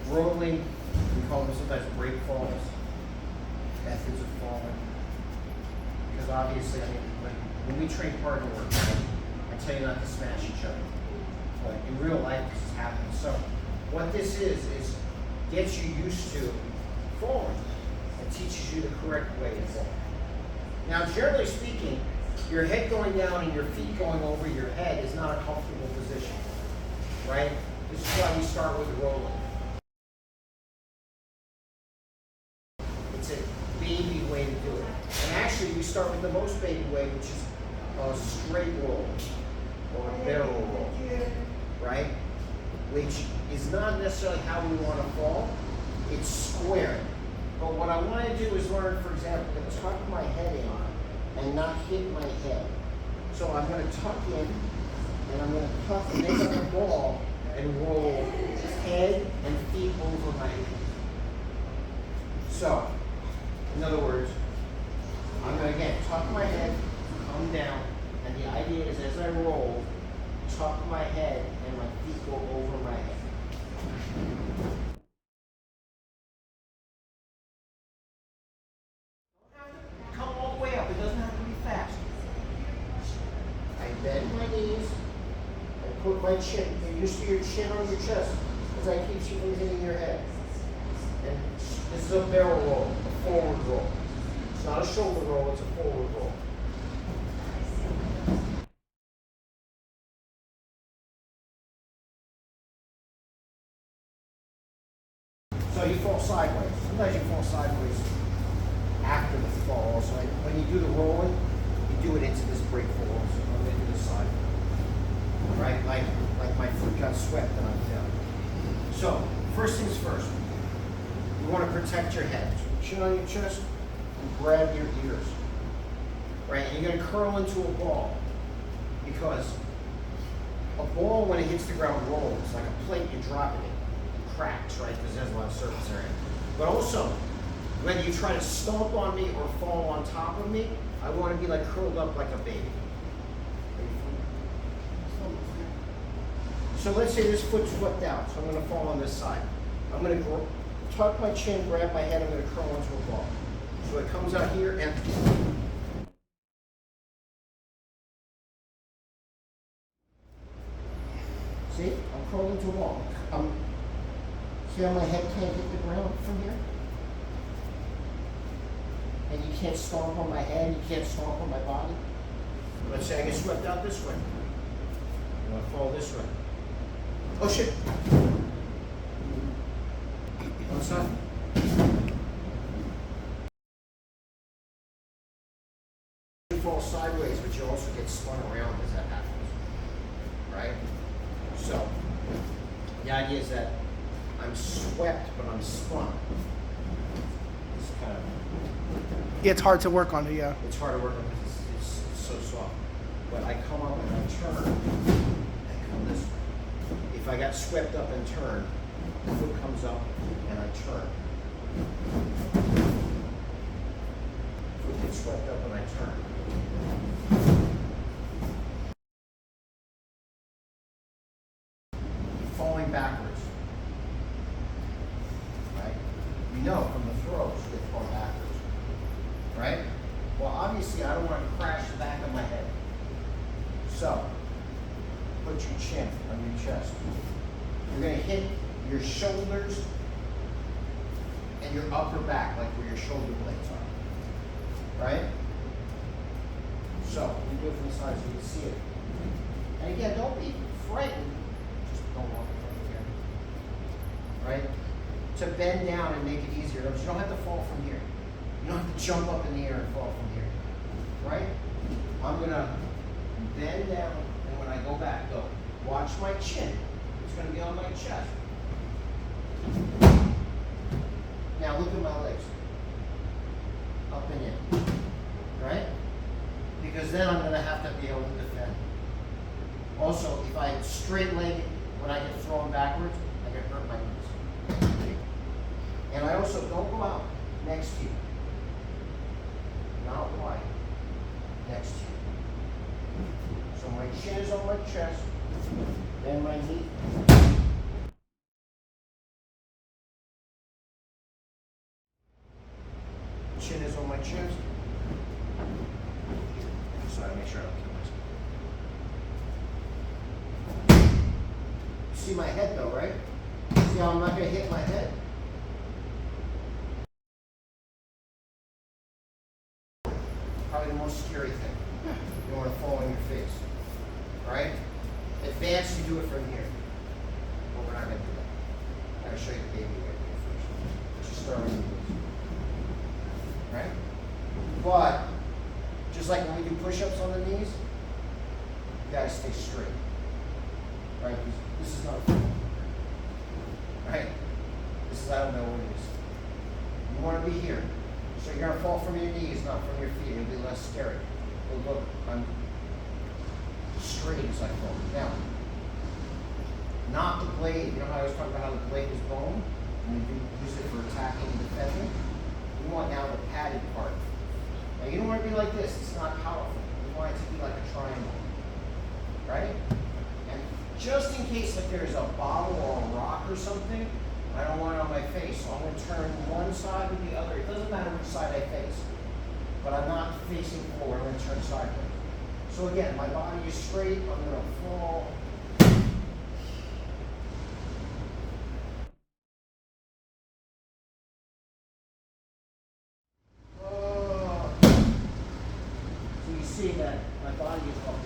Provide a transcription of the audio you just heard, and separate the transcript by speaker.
Speaker 1: Rolling, we call them sometimes break falls, methods of falling. Because obviously, I mean, when we train partner work, I tell you not to smash each other. But in real life, this is happening. So what this is gets you used to falling and teaches you the correct way to fall. Now, generally speaking, your head going down and your feet going over your head is not a comfortable position, right? This is why we start with rolling. It's a baby way to do it. And actually, we start with the most baby way, which is a straight roll or a barrel roll, right? Which is not necessarily how we want to fall. It's square. But what I want to do is learn, for example, to tuck my head in and not hit my head. So I'm going to tuck in and I'm going to tuck, make up a ball and roll head and feet over my head. So, in other words, I'm going to again tuck my head, come down, and the idea is as I roll, tuck my head and my feet go over my head. Come all the way up. It doesn't have to be fast. I bend my knees. I put my chin. Get used to your chin on your chest as I keep you from hitting your head. And this is a barrel roll, a forward roll. It's not a shoulder roll, it's a forward roll. So you fall sideways. Sometimes you fall sideways after the fall. So when you do the rolling, you do it into this break fall. So I'm going to do this side. Right? Like my foot got swept and I'm down. So, first things first. You want to protect your head. So chin on your chest and grab your ears. Right? And you're going to curl into a ball. Because a ball, when it hits the ground, rolls. It's like a plate, you're dropping it. Cracks, right? Because there's a lot of surface area. But also, when you try to stomp on me or fall on top of me, I want to be like curled up like a baby. So let's say this foot's flipped out, so I'm going to fall on this side. I'm going to tuck my chin, grab my head, I'm going to curl into a ball. So it comes out here and see, I'm curled into a ball. See how my head can't hit the ground from here? And you can't stomp on my head, you can't stomp on my body. Let's say I get swept out this way. I'm going to fall this way. Oh shit! One side. You fall sideways, but you also get spun around as that happens. Right? So, the idea is that I'm swept, but I'm spun. It's kind of...
Speaker 2: Yeah, it's hard to work on it, yeah.
Speaker 1: It's hard to work on because it's so soft. But I come up and I turn and come this way. If I got swept up and turned, the foot comes up and I turn. Foot gets swept up and I turn. Falling backwards. Right? We know from the throws you get falling backwards. Right? Well, obviously I don't want to crash the back of my head. So, put your chin on your chest. You're going to hit your shoulders and your upper back, like where your shoulder blades are. Right? So, we do it from the side so you can see it. And again, don't be frightened. Just don't walk in front of here. Right? To bend down and make it easier. You don't have to fall from here. You don't have to jump up in the air and fall from here. Right? I'm going to bend down, and when I go back, go. Watch my chin. It's going to be on my chest. Now look at my legs. Up and in. Right? Because then I'm going to have to be able to defend. Also, if I straight leg it, when I get thrown backwards, I get hurt my knees. And I also don't go out next to you. Not wide. Next to you. So my chin is on my chest, then my knee see my head though, right? See how I'm not going to hit my head? Probably the most scary thing. You don't want to fall on your face. Alright? Advanced, you do it from here. But we're not going to do that. I'm going to show you the baby right here first. Just start with the knees. Right? But, just like when we do push-ups on the knees, you got to stay straight. Right? This is not a football. Right? This is, I don't know what it is. You want to be here. So you're going to fall from your knees, not from your feet. It'll be less scary. But look, I'm straight as I fall. Now, not the blade. You know how I was talking about how the blade is bone? And you use it for attacking and defending? We want now the padded part. Now you don't want to be like this. It's not powerful. You want it to be like a triangle. Right? And just in case like there's a bottle or a rock or something, I don't want it on my face. So I'm going to turn one side or the other. It doesn't matter which side I face. But I'm not facing forward. I'm going to turn sideways. So again, my body is straight. I'm going to fall. So you see that my body is all